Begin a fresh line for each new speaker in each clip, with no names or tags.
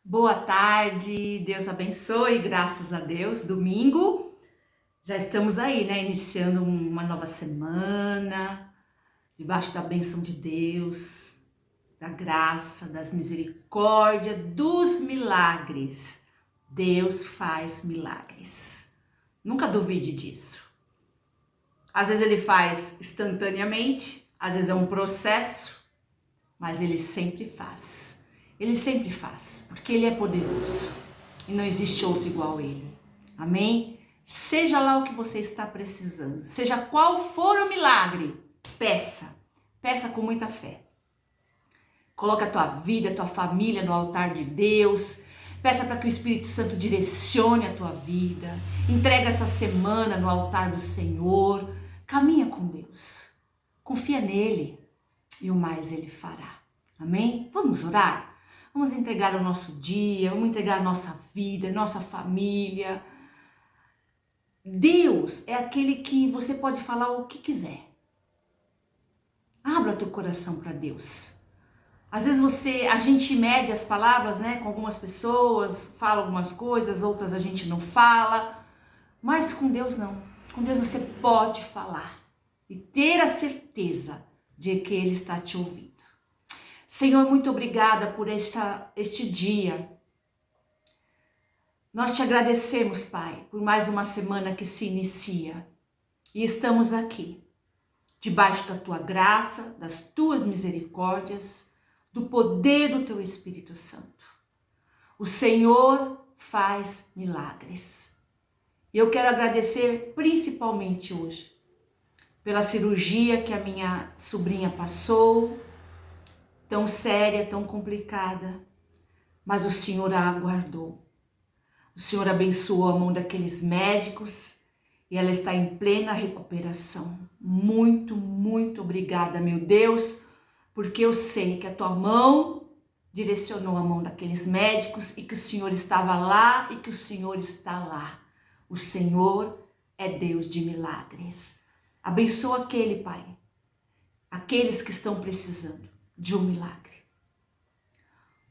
Boa tarde, Deus abençoe, graças a Deus. Domingo, já estamos aí, né? Iniciando uma nova semana, debaixo da bênção de Deus, da graça, das misericórdias, dos milagres. Deus faz milagres. Nunca duvide disso. Às vezes ele faz instantaneamente, às vezes é um processo, mas ele sempre faz. Ele sempre faz, porque ele é poderoso e não existe outro igual a ele. Amém? Seja lá o que você está precisando, seja qual for o milagre, peça. Peça com muita fé. Coloca a tua vida, a tua família no altar de Deus. Peça para que o Espírito Santo direcione a tua vida. Entrega essa semana no altar do Senhor. Caminha com Deus. Confia nele e o mais ele fará. Amém? Vamos orar? Vamos entregar o nosso dia, vamos entregar a nossa vida, nossa família. Deus é aquele que você pode falar o que quiser. Abra teu coração para Deus. Às vezes a gente mede as palavras, né, com algumas pessoas, fala algumas coisas, outras a gente não fala, mas com Deus não. Com Deus você pode falar e ter a certeza de que Ele está te ouvindo. Senhor, muito obrigada por este dia. Nós te agradecemos, Pai, por mais uma semana que se inicia. E estamos aqui, debaixo da tua graça, das tuas misericórdias, do poder do teu Espírito Santo. O Senhor faz milagres. E eu quero agradecer principalmente hoje pela cirurgia que a minha sobrinha passou, tão séria, tão complicada, mas o Senhor a aguardou. O Senhor abençoou a mão daqueles médicos e ela está em plena recuperação. Muito, muito obrigada, meu Deus, porque eu sei que a tua mão direcionou a mão daqueles médicos e que o Senhor estava lá e que o Senhor está lá. O Senhor é Deus de milagres. Abençoa aquele, Pai, aqueles que estão precisando de um milagre,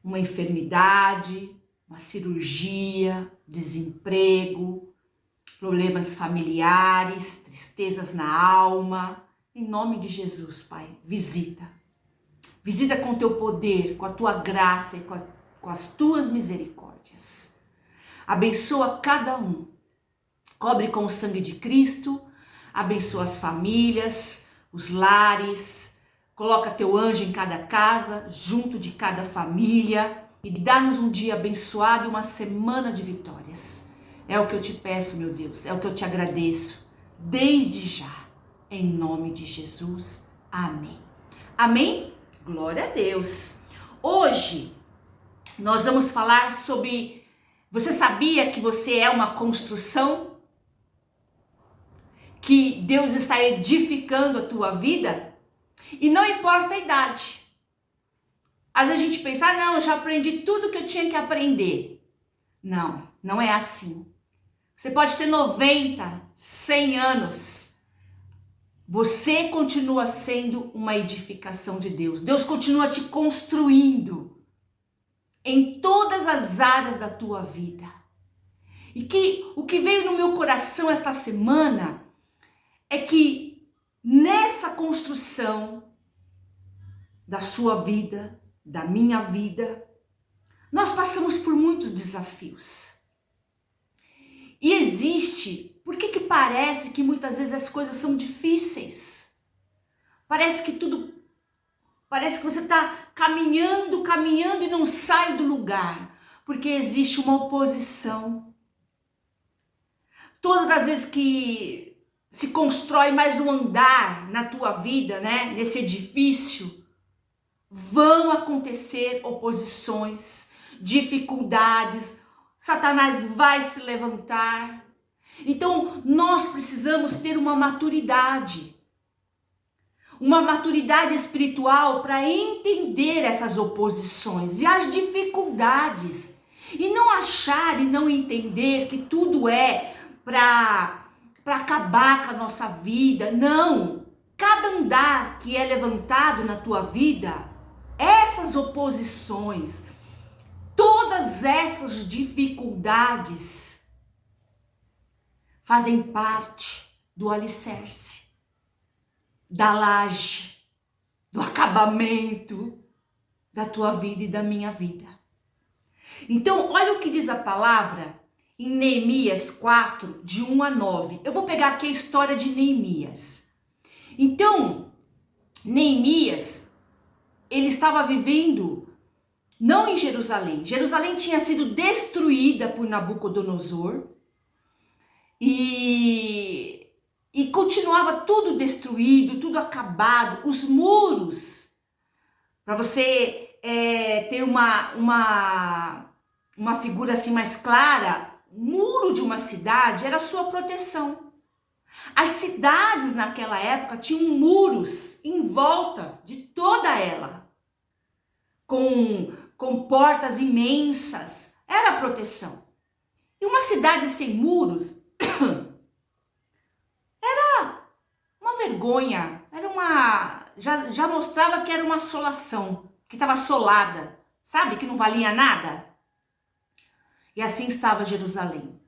uma enfermidade, uma cirurgia, desemprego, problemas familiares, tristezas na alma. Em nome de Jesus, Pai, visita com teu poder, com a tua graça e com as tuas misericórdias. Abençoa cada um, cobre com o sangue de Cristo, abençoa as famílias, os lares. Coloca teu anjo em cada casa, junto de cada família e dá-nos um dia abençoado e uma semana de vitórias. É o que eu te peço, meu Deus, é o que eu te agradeço, desde já, em nome de Jesus. Amém. Amém? Glória a Deus. Hoje nós vamos falar sobre, você sabia que você é uma construção? Que Deus está edificando a tua vida? E não importa a idade. Às vezes a gente pensa, não, eu já aprendi tudo que eu tinha que aprender. Não, não é assim. Você pode ter 90, 100 anos. Você continua sendo uma edificação de Deus. Deus continua te construindo em todas as áreas da tua vida. E o que veio no meu coração esta semana é que nessa construção da sua vida, da minha vida, nós passamos por muitos desafios. E existe, por que parece que muitas vezes as coisas são difíceis? Parece que você está caminhando e não sai do lugar, porque existe uma oposição. Todas as vezes que se constrói mais um andar na tua vida, né? Nesse edifício, vão acontecer oposições, dificuldades, Satanás vai se levantar. Então, nós precisamos ter uma maturidade espiritual para entender essas oposições e as dificuldades. E não achar e não entender que tudo é para acabar com a nossa vida. Não! Cada andar que é levantado na tua vida, essas oposições, todas todas essas dificuldades fazem parte do alicerce, da laje, do acabamento da tua vida e da minha vida. Então, olha o que diz a palavra em Neemias 4, de 1 a 9. Eu vou pegar aqui a história de Neemias. Então, Neemias, ele estava vivendo não em Jerusalém. Jerusalém tinha sido destruída por Nabucodonosor e continuava tudo destruído, tudo acabado. Os muros, para você ter uma figura assim mais clara, o muro de uma cidade era a sua proteção. As cidades naquela época tinham muros em volta de toda ela, com portas imensas, era a proteção. E uma cidade sem muros era uma vergonha, já mostrava que era uma assolação, que estava assolada, sabe, que não valia nada. E assim estava Jerusalém.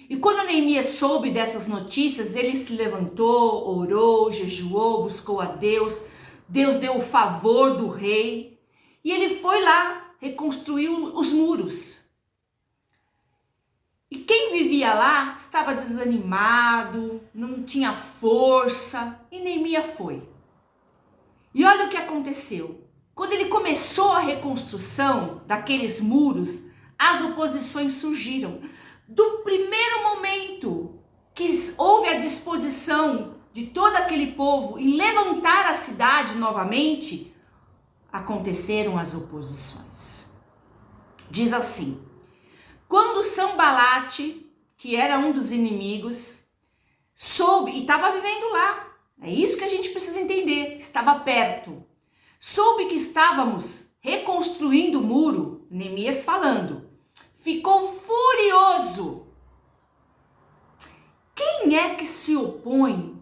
E quando Neemias soube dessas notícias, ele se levantou, orou, jejuou, buscou a Deus. Deus deu o favor do rei. E ele foi lá, reconstruiu os muros. E quem vivia lá estava desanimado, não tinha força. E Neemias foi. E olha o que aconteceu. Quando ele começou a reconstrução daqueles muros, as oposições surgiram. Do primeiro momento que houve a disposição de todo aquele povo em levantar a cidade novamente, aconteceram as oposições. Diz assim: quando Sambalate, que era um dos inimigos, soube, e estava vivendo lá, é isso que a gente precisa entender, estava perto, soube que estávamos reconstruindo o muro, Neemias falando, ficou furioso. Quem é que se opõe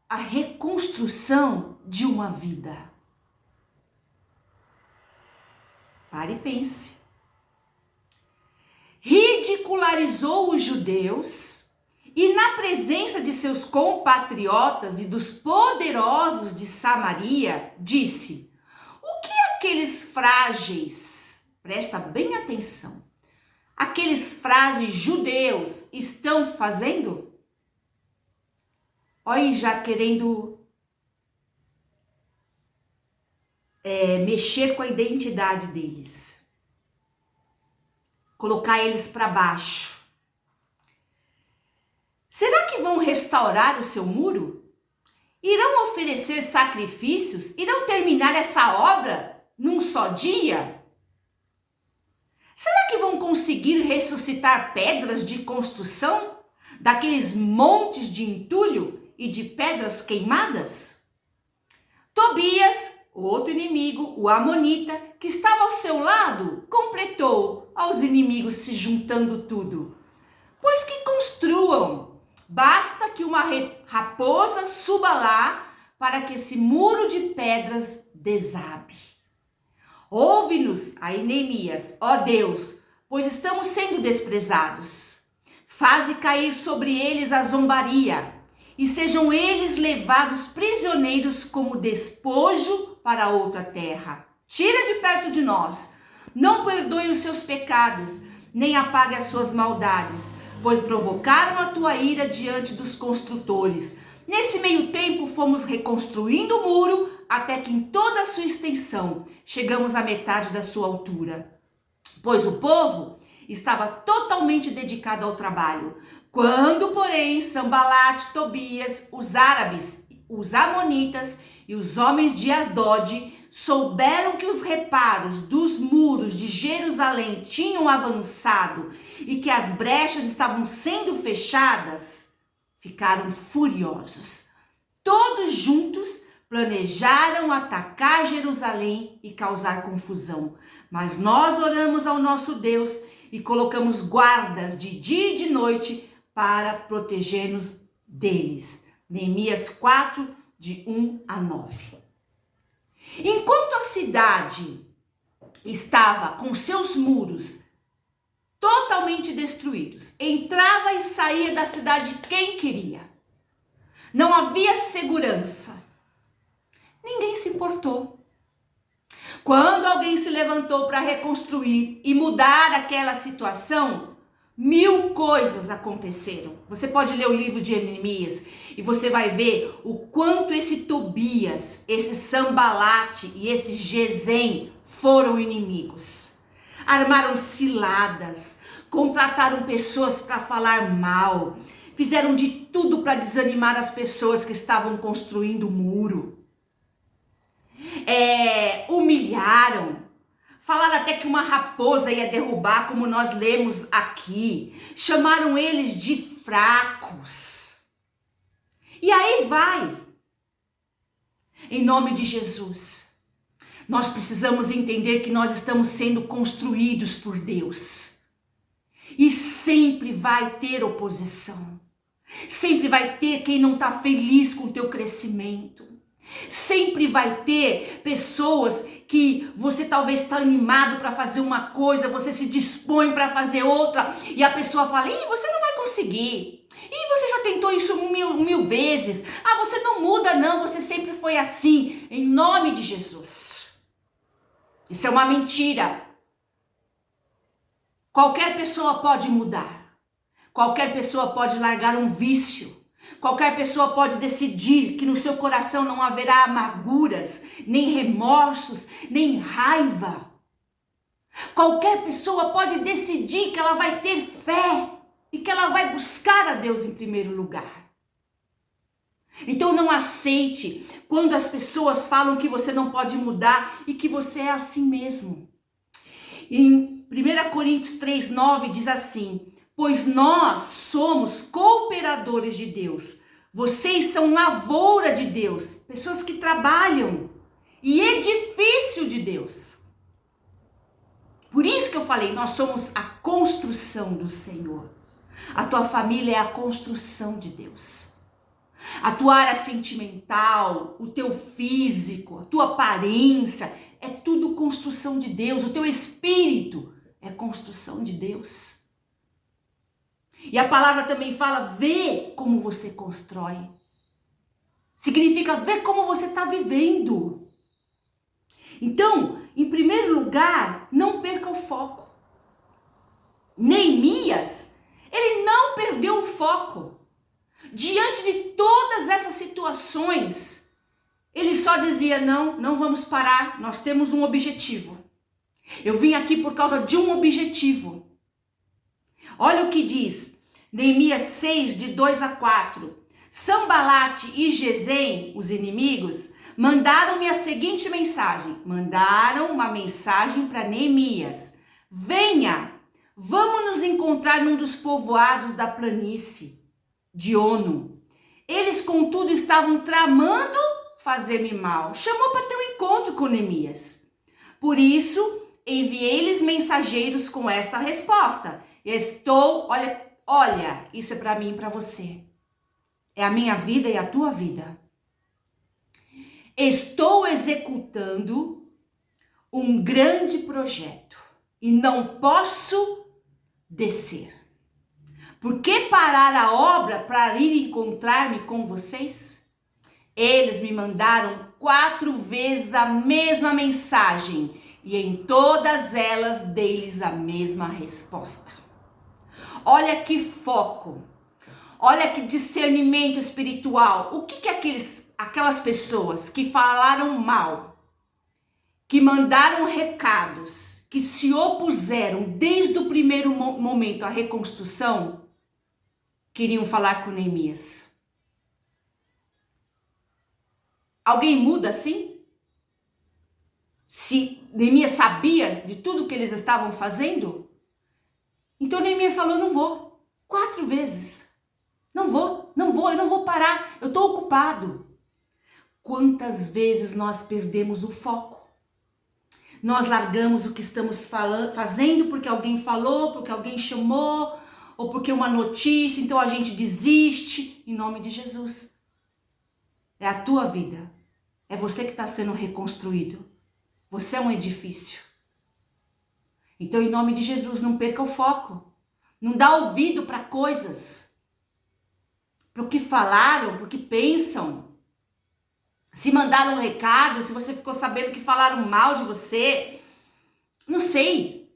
à reconstrução de uma vida? Pare e pense. Ridicularizou os judeus e, na presença de seus compatriotas e dos poderosos de Samaria, disse: o que aqueles frágeis, presta bem atenção, aqueles frágeis judeus estão fazendo? Olha, já querendo mexer com a identidade deles, colocar eles para baixo. Será que vão restaurar o seu muro? Irão oferecer sacrifícios? Irão terminar essa obra num só dia? Será que vão conseguir ressuscitar pedras de construção daqueles montes de entulho e de pedras queimadas? Tobias, o outro inimigo, o amonita, que estava ao seu lado, completou, aos inimigos se juntando tudo. Pois que construam, basta que uma raposa suba lá para que esse muro de pedras desabe. Ouve-nos, aí Neemias, ó Deus, pois estamos sendo desprezados. Faze cair sobre eles a zombaria, e sejam eles levados prisioneiros como despojo para outra terra. Tira de perto de nós, não perdoe os seus pecados, nem apague as suas maldades, pois provocaram a tua ira diante dos construtores. Nesse meio tempo fomos reconstruindo o muro, até que em toda a sua extensão chegamos à metade da sua altura. Pois o povo estava totalmente dedicado ao trabalho. Quando, porém, Sambalate, Tobias, os árabes, os amonitas e os homens de Asdod souberam que os reparos dos muros de Jerusalém tinham avançado e que as brechas estavam sendo fechadas, ficaram furiosos. Todos juntos planejaram atacar Jerusalém e causar confusão. Mas nós oramos ao nosso Deus e colocamos guardas de dia e de noite para proteger-nos deles. Neemias 4, de 1 a 9. Enquanto a cidade estava com seus muros totalmente destruídos. Entrava e saía da cidade quem queria. Não havia segurança. Ninguém se importou. Quando alguém se levantou para reconstruir e mudar aquela situação, 1000 coisas aconteceram. Você pode ler o livro de Neemias e você vai ver o quanto esse Tobias, esse Sambalate e esse Gesem foram inimigos. Armaram ciladas, contrataram pessoas para falar mal, fizeram de tudo para desanimar as pessoas que estavam construindo o muro. Humilharam, falaram até que uma raposa ia derrubar, como nós lemos aqui. Chamaram eles de fracos. E aí vai. Em nome de Jesus, nós precisamos entender que nós estamos sendo construídos por Deus. E sempre vai ter oposição. Sempre vai ter quem não está feliz com o teu crescimento. Sempre vai ter pessoas que você talvez está animado para fazer uma coisa, você se dispõe para fazer outra e a pessoa fala: "Ih, você não vai conseguir. Ih, você já tentou isso mil vezes. Ah, você não muda não, você sempre foi assim." Em nome de Jesus. Isso é uma mentira. Qualquer pessoa pode mudar. Qualquer pessoa pode largar um vício. Qualquer pessoa pode decidir que no seu coração não haverá amarguras, nem remorsos, nem raiva. Qualquer pessoa pode decidir que ela vai ter fé e que ela vai buscar a Deus em primeiro lugar. Então não aceite quando as pessoas falam que você não pode mudar e que você é assim mesmo. Em 1 Coríntios 3:9 diz assim: "Pois nós somos cooperadores de Deus. Vocês são lavoura de Deus." Pessoas que trabalham. E edifício de Deus. Por isso que eu falei, nós somos a construção do Senhor. A tua família é a construção de Deus. A tua área sentimental, o teu físico, a tua aparência, é tudo construção de Deus. O teu espírito é construção de Deus. E a palavra também fala: vê como você constrói. Significa ver como você está vivendo. Então, em primeiro lugar, não perca o foco. Neemias, ele não perdeu o foco. Diante de todas essas situações, ele só dizia: não vamos parar, nós temos um objetivo. Eu vim aqui por causa de um objetivo. Olha o que diz Neemias 6, de 2 a 4. Sambalate e Gesem, os inimigos, mandaram-me a seguinte mensagem. Mandaram uma mensagem para Neemias: venha, vamos nos encontrar num dos povoados da planície de Ono. Eles, contudo, estavam tramando fazer-me mal. Chamou para ter um encontro com Neemias. Por isso, enviei-lhes mensageiros com esta resposta: olha, isso é para mim e para você. É a minha vida e a tua vida. Estou executando um grande projeto e não posso descer. Por que parar a obra para ir encontrar-me com vocês? Eles me mandaram 4 vezes a mesma mensagem e em todas elas dei-lhes a mesma resposta. Olha que foco, olha que discernimento espiritual. O que aquelas pessoas que falaram mal, que mandaram recados, que se opuseram desde o primeiro momento à reconstrução, queriam falar com Neemias? Alguém muda assim? Se Neemias sabia de tudo que eles estavam fazendo? Então Neemias falou: não vou. 4 vezes. Não vou, eu não vou parar, eu estou ocupado. Quantas vezes nós perdemos o foco? Nós largamos o que estamos fazendo porque alguém falou, porque alguém chamou, ou porque uma notícia, então a gente desiste. Em nome de Jesus. É a tua vida. É você que está sendo reconstruído. Você é um edifício. Então, em nome de Jesus, não perca o foco. Não dá ouvido para coisas, para o que falaram, para o que pensam. Se mandaram um recado, se você ficou sabendo que falaram mal de você, não sei.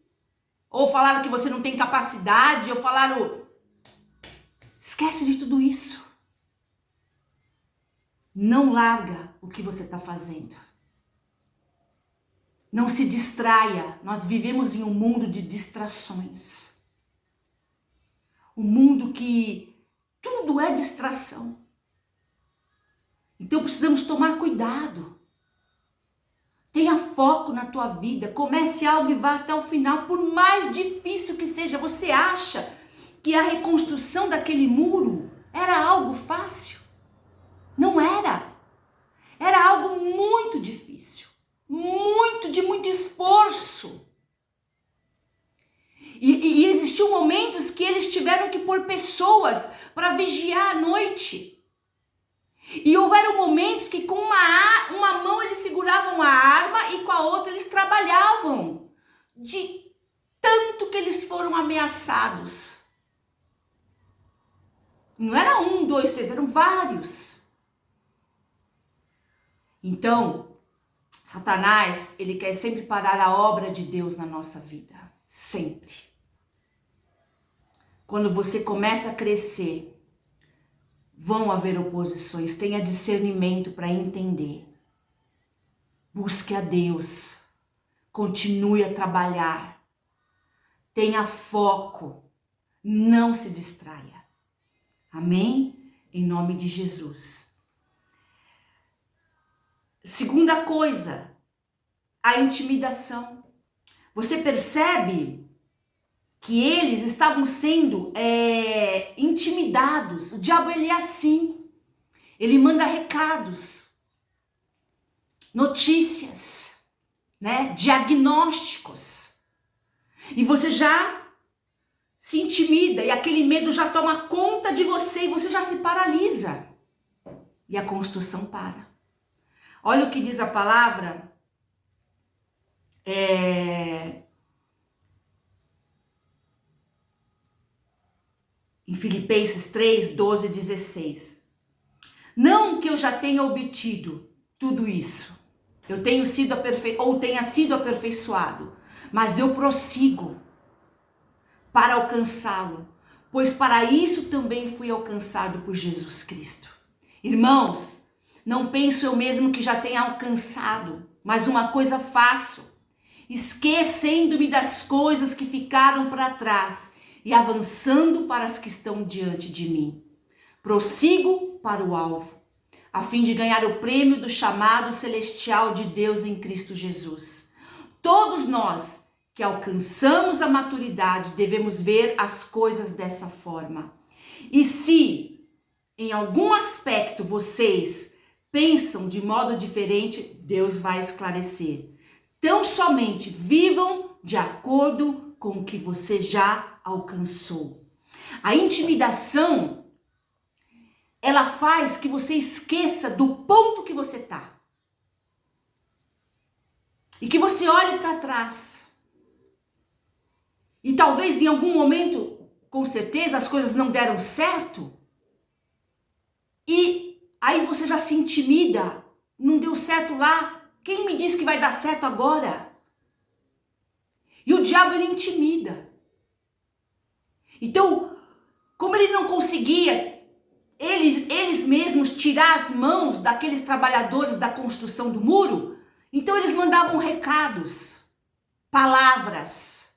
Ou falaram que você não tem capacidade, ou falaram... Esquece de tudo isso. Não larga o que você está fazendo. Não se distraia. Nós vivemos em um mundo de distrações. Um mundo que tudo é distração. Então precisamos tomar cuidado. Tenha foco na tua vida. Comece algo e vá até o final. Por mais difícil que seja, você acha que a reconstrução daquele muro era algo fácil? Não era. Era algo muito difícil. De muito esforço. E existiam momentos que eles tiveram que pôr pessoas para vigiar à noite. E houveram momentos que com uma mão eles seguravam a arma e com a outra eles trabalhavam. De tanto que eles foram ameaçados. Não era 1, 2, 3, eram vários. Então, Satanás, ele quer sempre parar a obra de Deus na nossa vida. Sempre. Quando você começa a crescer, vão haver oposições. Tenha discernimento para entender. Busque a Deus. Continue a trabalhar. Tenha foco. Não se distraia. Amém? Em nome de Jesus. Segunda coisa, a intimidação. Você percebe que eles estavam sendo intimidados. O diabo, ele é assim. Ele manda recados, notícias, né? Diagnósticos. E você já se intimida e aquele medo já toma conta de você e você já se paralisa. E a construção para. Olha o que diz a palavra. Em Filipenses 3, 12 e 16. Não que eu já tenha obtido tudo isso. Eu tenho sido tenha sido aperfeiçoado. Mas eu prossigo para alcançá-lo. Pois para isso também fui alcançado por Jesus Cristo. Irmãos, não penso eu mesmo que já tenha alcançado. Mas uma coisa faço. Esquecendo-me das coisas que ficaram para trás e avançando para as que estão diante de mim. Prossigo para o alvo, a fim de ganhar o prêmio do chamado celestial de Deus em Cristo Jesus. Todos nós que alcançamos a maturidade devemos ver as coisas dessa forma. E se em algum aspecto vocês pensam de modo diferente, Deus vai esclarecer. Tão somente vivam de acordo com o que você já alcançou. A intimidação, ela faz que você esqueça do ponto que você está. E que você olhe para trás. E talvez em algum momento, com certeza, as coisas não deram certo. E aí você já se intimida. Não deu certo lá. Quem me diz que vai dar certo agora? E o diabo, ele intimida. Então, como ele não conseguia, eles mesmos, tirar as mãos daqueles trabalhadores da construção do muro, então eles mandavam recados, palavras.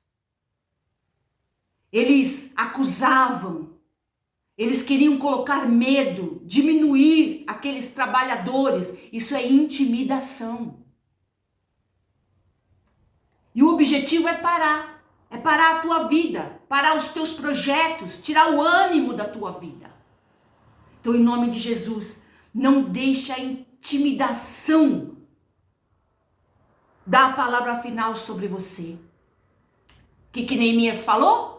Eles acusavam, eles queriam colocar medo, diminuir aqueles trabalhadores. Isso é intimidação. E o objetivo é parar a tua vida, parar os teus projetos, tirar o ânimo da tua vida. Então, em nome de Jesus, não deixe a intimidação dar a palavra final sobre você. O que Neemias falou?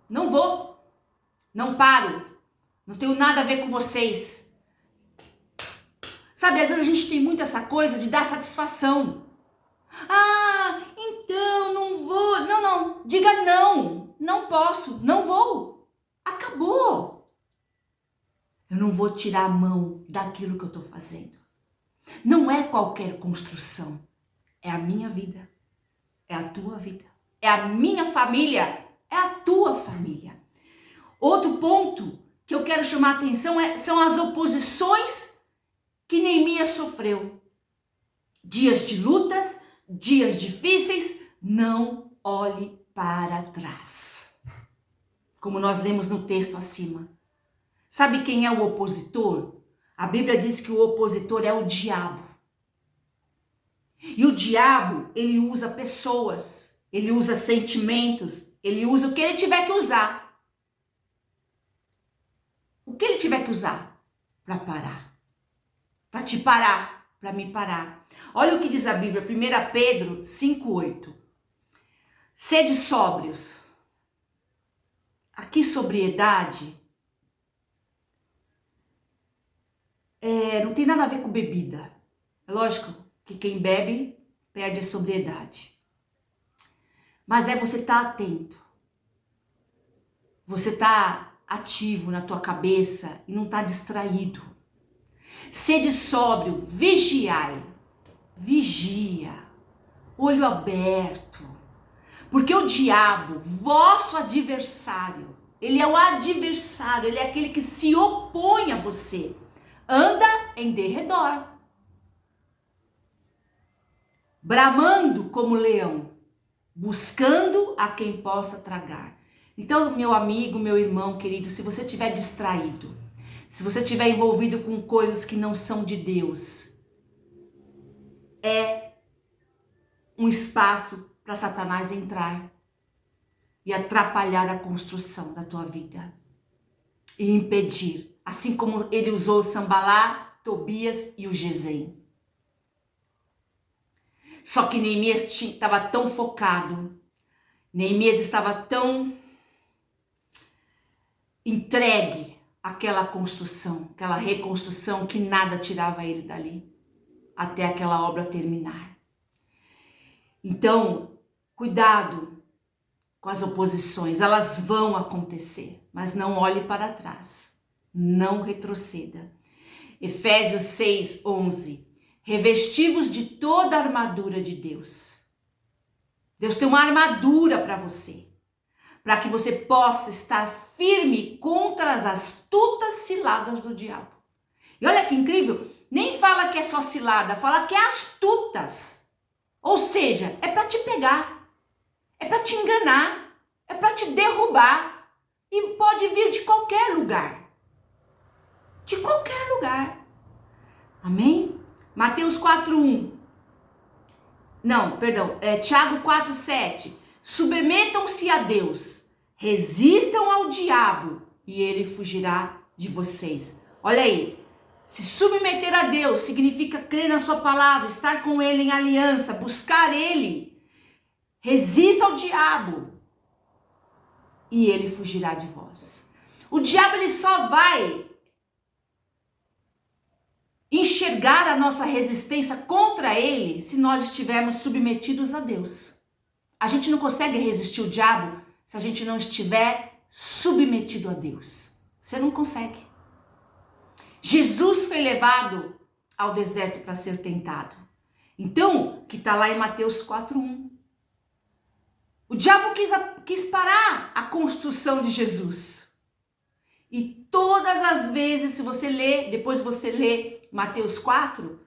Não vou, não paro, não tenho nada a ver com vocês. Sabe, às vezes a gente tem muito essa coisa de dar satisfação. Ah, então não vou. Não, diga não. não posso, não vou. Acabou. Eu não vou tirar a mão daquilo que eu estou fazendo. Não é qualquer construção. É a minha vida. É a tua vida. É a minha família. É a tua família. Outro ponto que eu quero chamar a atenção são as oposições que Neemias sofreu. Dias de lutas, dias difíceis, não olhe para trás. Como nós lemos no texto acima. Sabe quem é o opositor? A Bíblia diz que o opositor é o diabo. E o diabo, ele usa pessoas, ele usa sentimentos, ele usa o que ele tiver que usar. O que ele tiver que usar para parar. Para te parar, para me parar. Olha o que diz a Bíblia, 1 Pedro 5,8. Sede sóbrios. Aqui, sobriedade não tem nada a ver com bebida. É lógico que quem bebe perde a sobriedade. Mas você estar atento. Você estar ativo na tua cabeça e não estar distraído. Sede sóbrio, vigiai. Vigia. Olho aberto. Porque o diabo, vosso adversário, ele é o adversário, ele é aquele que se opõe a você. Anda em derredor, bramando como leão, buscando a quem possa tragar. Então, meu amigo, meu irmão querido, se você estiver distraído, se você estiver envolvido com coisas que não são de Deus, é um espaço para Satanás entrar e atrapalhar a construção da tua vida e impedir, assim como ele usou o Sambalá, Tobias e o Gesem. Só que Neemias estava tão focado, Neemias estava tão entregue àquela construção, aquela reconstrução, que nada tirava ele dali, até aquela obra terminar. Então, cuidado com as oposições, elas vão acontecer, mas não olhe para trás, não retroceda. Efésios 6:11. Revestivos de toda a armadura de Deus. Deus tem uma armadura para você, para que você possa estar firme contra as astutas ciladas do diabo. E olha que incrível, nem fala que é só cilada, fala que é astutas. Ou seja, é para te pegar, é para te enganar, é para te derrubar. E pode vir de qualquer lugar. De qualquer lugar. Amém? Mateus 4:1. Não, perdão. Tiago 4:7. Submetam-se a Deus. Resistam ao diabo e ele fugirá de vocês. Olha aí. Se submeter a Deus significa crer na sua palavra, estar com ele em aliança, buscar ele. Resista ao diabo e ele fugirá de vós. O diabo, ele só vai enxergar a nossa resistência contra ele se nós estivermos submetidos a Deus. A gente não consegue resistir o diabo se a gente não estiver submetido a Deus. Você não consegue. Jesus foi levado ao deserto para ser tentado. Então, que está lá em Mateus 4:1. O diabo quis parar a construção de Jesus. E todas as vezes, se você ler, depois você lê Mateus 4,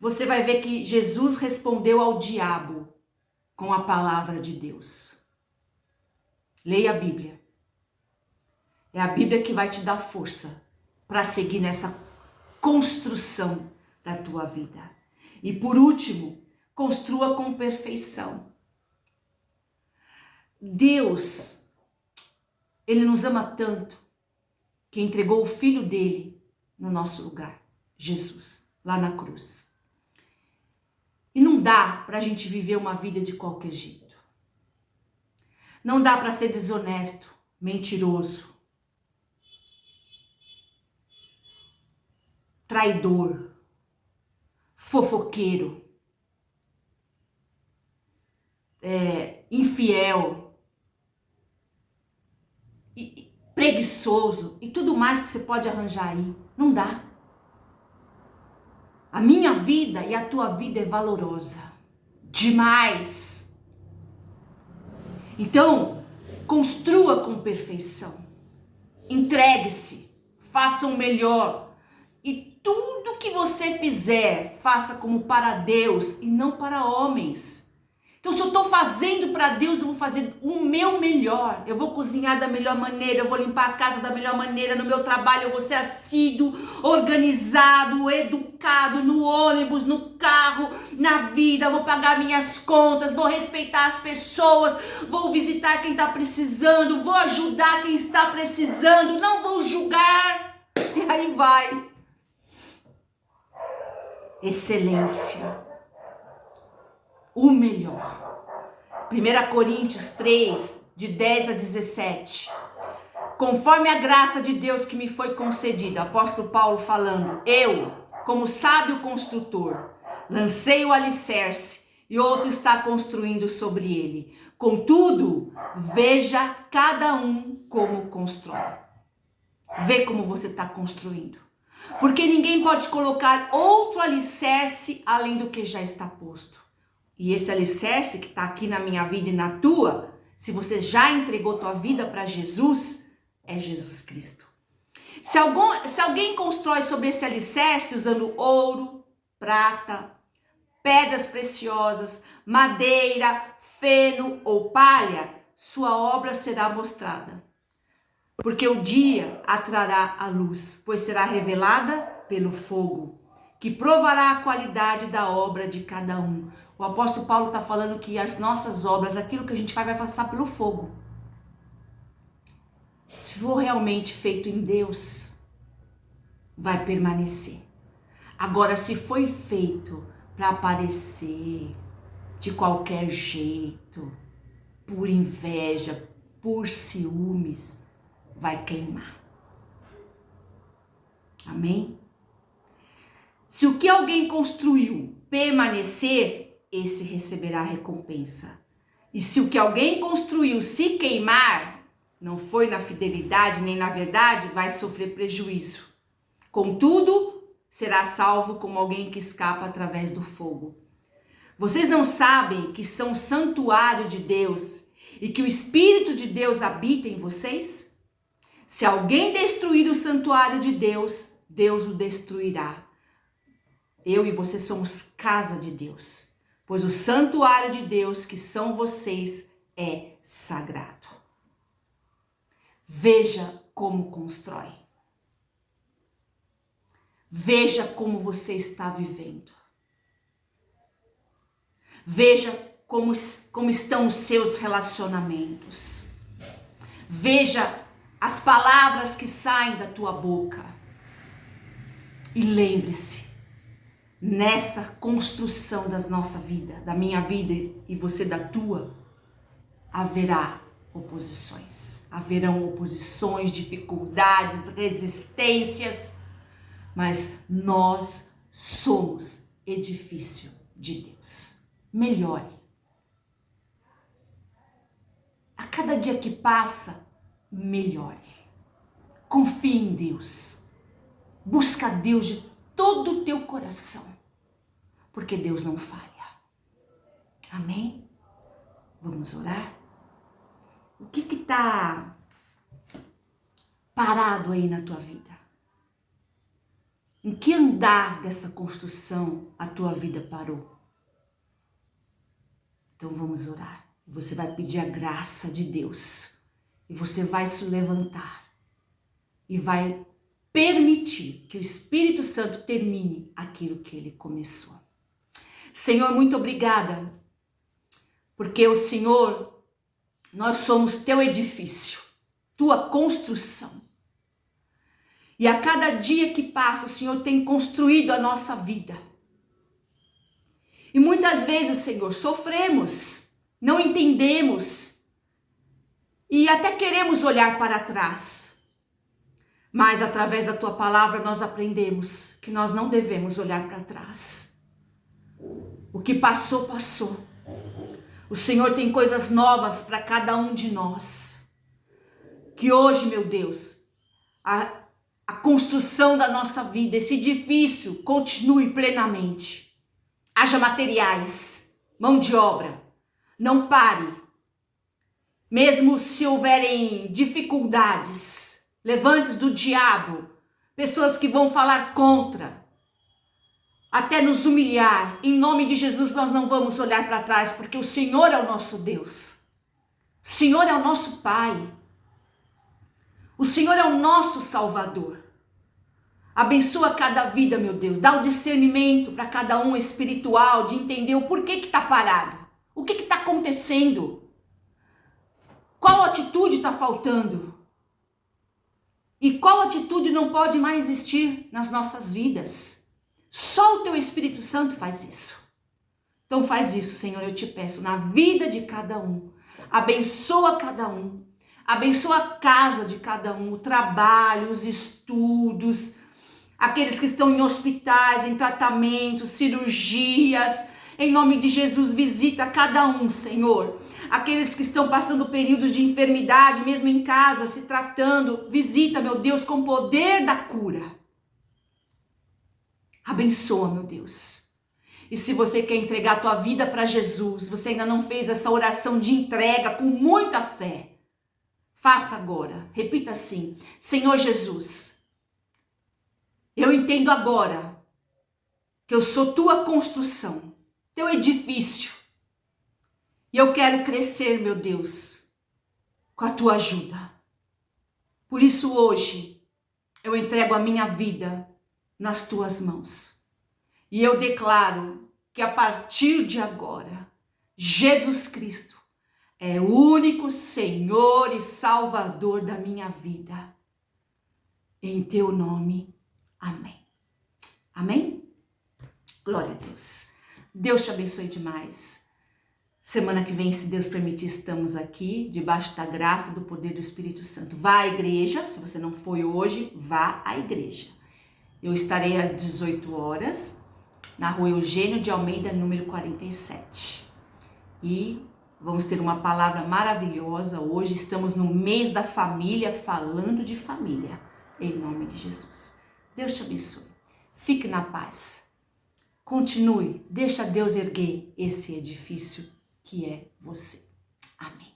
você vai ver que Jesus respondeu ao diabo com a palavra de Deus. Leia a Bíblia. É a Bíblia que vai te dar força para seguir nessa construção da tua vida. E por último, construa com perfeição. Deus, ele nos ama tanto que entregou o filho dele no nosso lugar, Jesus, lá na cruz. E não dá para a gente viver uma vida de qualquer jeito. Não dá para ser desonesto, mentiroso, traidor, fofoqueiro, infiel. preguiçoso e tudo mais que você pode arranjar aí. Não dá. A minha vida e a tua vida é valorosa. Demais. Então, construa com perfeição. Entregue-se. Faça o melhor. E tudo que você fizer, faça como para Deus e não para homens. Então, se eu estou fazendo para Deus, eu vou fazer o meu melhor. Eu vou cozinhar da melhor maneira, eu vou limpar a casa da melhor maneira, no meu trabalho eu vou ser assíduo, organizado, educado, no ônibus, no carro, na vida, vou pagar minhas contas, vou respeitar as pessoas, vou visitar quem está precisando, vou ajudar quem está precisando, não vou julgar. E aí vai. Excelência. O melhor. 1 Coríntios 3, de 10 a 17. Conforme a graça de Deus que me foi concedida, apóstolo Paulo falando, eu, como sábio construtor, lancei o alicerce e outro está construindo sobre ele. Contudo, veja cada um como constrói. Vê como você está construindo. Porque ninguém pode colocar outro alicerce além do que já está posto. E esse alicerce que está aqui na minha vida e na tua, se você já entregou tua vida para Jesus, é Jesus Cristo. Se alguém constrói sobre esse alicerce usando ouro, prata, pedras preciosas, madeira, feno ou palha, sua obra será mostrada. Porque o dia a trará a luz, pois será revelada pelo fogo, que provará a qualidade da obra de cada um. O apóstolo Paulo está falando que as nossas obras, aquilo que a gente faz, vai passar pelo fogo. Se for realmente feito em Deus, vai permanecer. Agora, se foi feito para aparecer de qualquer jeito, por inveja, por ciúmes, vai queimar. Amém? Se o que alguém construiu permanecer, esse receberá recompensa. E se o que alguém construiu se queimar, não foi na fidelidade nem na verdade, vai sofrer prejuízo. Contudo, será salvo como alguém que escapa através do fogo. Vocês não sabem que são santuário de Deus e que o Espírito de Deus habita em vocês? Se alguém destruir o santuário de Deus, Deus o destruirá. Eu e você somos casa de Deus, pois o santuário de Deus, que são vocês, é sagrado. Veja como constrói. Veja como você está vivendo. Veja como estão os seus relacionamentos. Veja as palavras que saem da tua boca. E lembre-se, nessa construção da nossa vida, da minha vida e você da tua, haverá oposições. Haverão oposições, dificuldades, resistências, mas nós somos edifício de Deus. Melhore. A cada dia que passa, melhore. Confie em Deus. Busca Deus de todo o teu coração, porque Deus não falha. Amém? Vamos orar? O que está parado aí na tua vida? Em que andar dessa construção a tua vida parou? Então vamos orar. Você vai pedir a graça de Deus e você vai se levantar e vai permitir que o Espírito Santo termine aquilo que ele começou. Senhor, muito obrigada, porque o Senhor, nós somos teu edifício, tua construção. E a cada dia que passa, o Senhor tem construído a nossa vida. E muitas vezes, Senhor, sofremos, não entendemos e até queremos olhar para trás. Mas através da tua palavra nós aprendemos que nós não devemos olhar para trás. O que passou, passou. O Senhor tem coisas novas para cada um de nós. Que hoje, meu Deus, a construção da nossa vida, esse edifício, continue plenamente. Haja materiais, mão de obra. Não pare. Mesmo se houverem dificuldades, levantes do diabo, pessoas que vão falar contra, até nos humilhar, em nome de Jesus nós não vamos olhar para trás, porque o Senhor é o nosso Deus. O Senhor é o nosso Pai. O Senhor é o nosso Salvador. Abençoa cada vida, meu Deus. Dá o discernimento para cada um espiritual de entender o porquê que está parado. O que está acontecendo? Qual atitude está faltando? E qual atitude não pode mais existir nas nossas vidas? Só o Teu Espírito Santo faz isso. Então faz isso, Senhor, eu te peço, na vida de cada um. Abençoa cada um. Abençoa a casa de cada um, o trabalho, os estudos, aqueles que estão em hospitais, em tratamentos, cirurgias. Em nome de Jesus, visita cada um, Senhor. Aqueles que estão passando períodos de enfermidade, mesmo em casa, se tratando, visita, meu Deus, com o poder da cura. Abençoa, meu Deus. E se você quer entregar a tua vida para Jesus, você ainda não fez essa oração de entrega com muita fé, faça agora. Repita assim: Senhor Jesus, eu entendo agora que eu sou tua construção, teu edifício. E eu quero crescer, meu Deus, com a tua ajuda. Por isso hoje eu entrego a minha vida nas tuas mãos. E eu declaro que a partir de agora, Jesus Cristo é o único Senhor e Salvador da minha vida. Em teu nome, amém. Amém? Glória a Deus. Deus te abençoe demais. Semana que vem, se Deus permitir, estamos aqui, debaixo da graça, do poder do Espírito Santo. Vá à igreja, se você não foi hoje, vá à igreja. Eu estarei às 18 horas, na rua Eugênio de Almeida, número 47. E vamos ter uma palavra maravilhosa hoje. Estamos no mês da família, falando de família, em nome de Jesus. Deus te abençoe. Fique na paz. Continue, deixa Deus erguer esse edifício que é você. Amém.